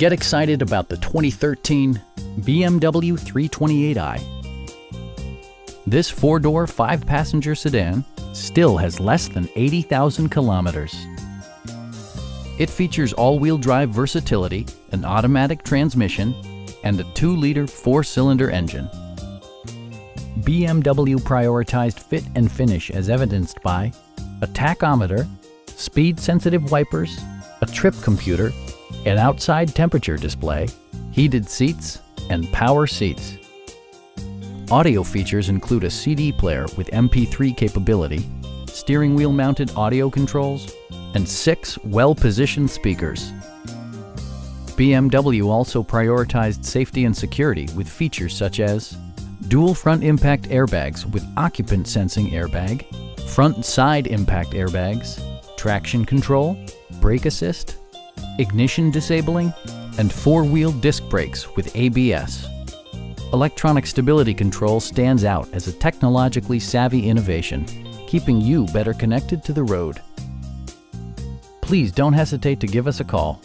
Get excited about the 2013 BMW 328i. This four-door, five-passenger sedan still has less than 80,000 kilometers. It features all-wheel drive versatility, an automatic transmission, and a 2-liter four-cylinder engine. BMW prioritized fit and finish as evidenced by a tachometer, speed-sensitive wipers, a trip computer, an outside temperature display, heated seats, and power seats. Audio features include a CD player with MP3 capability, steering wheel mounted audio controls, and 6 well-positioned speakers. BMW also prioritized safety and security with features such as dual front impact airbags with occupant sensing airbag, front and side impact airbags, traction control, brake assist, ignition disabling, and four-wheel disc brakes with ABS. Electronic stability control stands out as a technologically savvy innovation, keeping you better connected to the road. Please don't hesitate to give us a call.